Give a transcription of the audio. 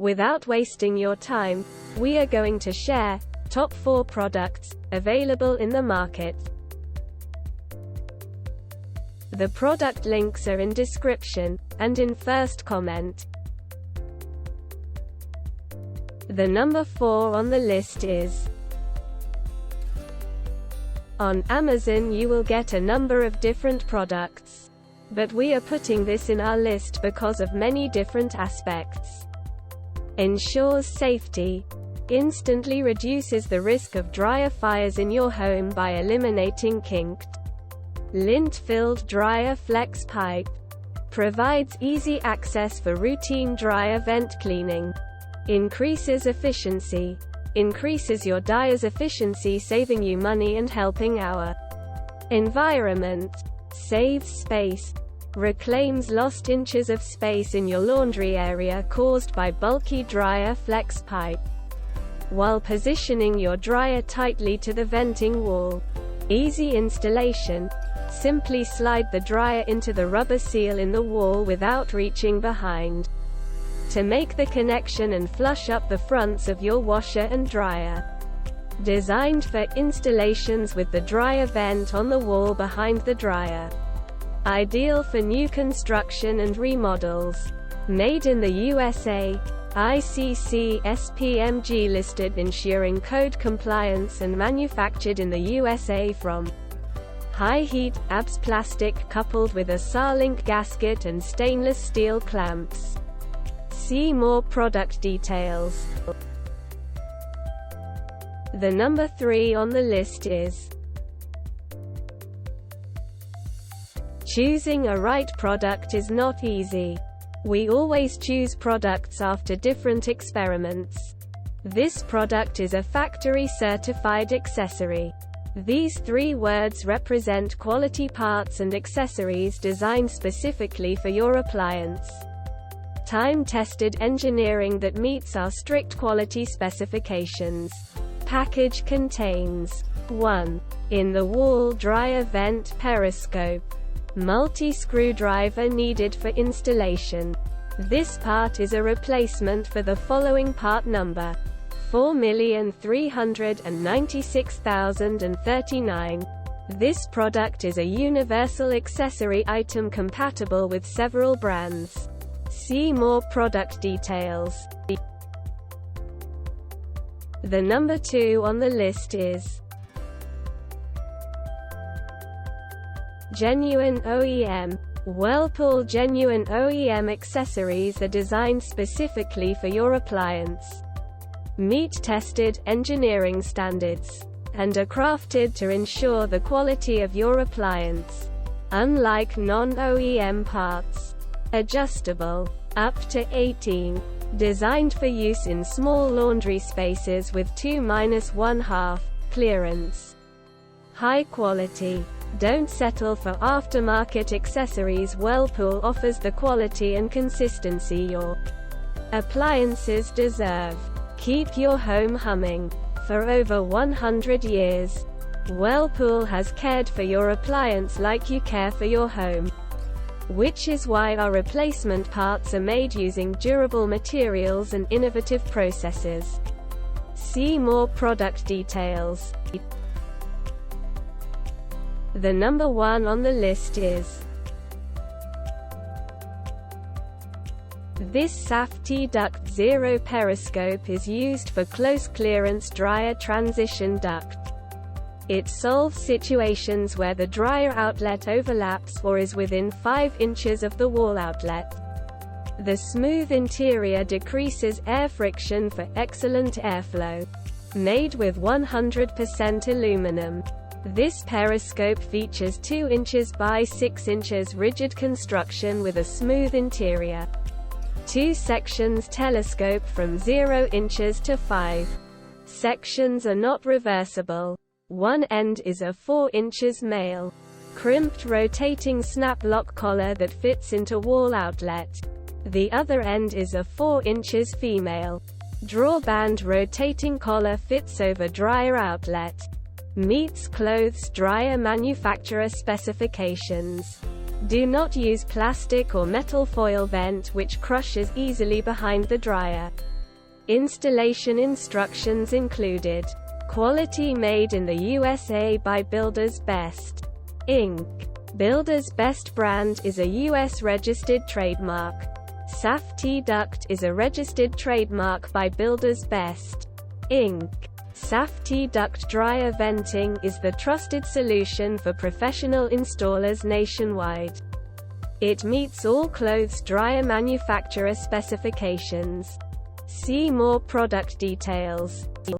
Without wasting your time, we are going to share top 4 products available in the market. The product links are in description and in first comment. The number 4 on the list is: on Amazon you will get a number of different products, but we are putting this in our list because of many different aspects. Ensures safety, instantly reduces the risk of dryer fires in your home by eliminating kinked, lint-filled dryer flex pipe, provides easy access for routine dryer vent cleaning, increases efficiency, increases your dryer's efficiency, saving you money and helping our environment, saves space, reclaims lost inches of space in your laundry area caused by bulky dryer flex pipe, while positioning your dryer tightly to the venting wall. Easy installation, simply slide the dryer into the rubber seal in the wall without reaching behind to make the connection and flush up the fronts of your washer and dryer. Designed for installations with the dryer vent on the wall behind the dryer. Ideal for new construction and remodels. Made in the USA. ICC SPMG listed, ensuring code compliance, and manufactured in the USA from high heat, ABS plastic coupled with a Sarlink gasket and stainless steel clamps. See more product details. The number 3 on the list is: choosing a right product is not easy. We always choose products after different experiments. This product is a factory-certified accessory. These 3 words represent quality parts and accessories designed specifically for your appliance. Time-tested engineering that meets our strict quality specifications. Package contains 1. In-the-wall dryer vent periscope. Multi-screwdriver needed for installation. This part is a replacement for the following part number 4,396,039. This product is a universal accessory item compatible with several brands. See more product details. The number 2 on the list is: Genuine OEM. Whirlpool Genuine OEM accessories are designed specifically for your appliance. Meet tested engineering standards and are crafted to ensure the quality of your appliance. Unlike non-OEM parts. Adjustable. Up to 18. Designed for use in small laundry spaces with 2-1/2 clearance. High quality. Don't settle for aftermarket accessories. Whirlpool offers the quality and consistency your appliances deserve. Keep your home humming. For over 100 years, Whirlpool has cared for your appliance like you care for your home. Which is why our replacement parts are made using durable materials and innovative processes. See more product details. The number 1 on the list is: this Safety Duct Zero periscope is used for close clearance dryer transition duct. It solves situations where the dryer outlet overlaps or is within 5 inches of the wall outlet. The smooth interior decreases air friction for excellent airflow. Made with 100% aluminum. This periscope features 2 inches by 6 inches rigid construction with a smooth interior. 2 sections telescope from 0 inches to 5. Sections are not reversible. One end is a 4 inches male, crimped rotating snap lock collar that fits into wall outlet. The other end is a 4 inches female, drawband rotating collar fits over dryer outlet. Meets clothes dryer manufacturer specifications. Do not use plastic or metal foil vent which crushes easily behind the dryer. Installation instructions included. Quality made in the USA by Builders Best, Inc. Builders Best brand is a U.S. registered trademark. Safety Duct is a registered trademark by Builders Best, Inc. Safety Duct dryer venting is the trusted solution for professional installers nationwide. It meets all clothes dryer manufacturer specifications. See more product details.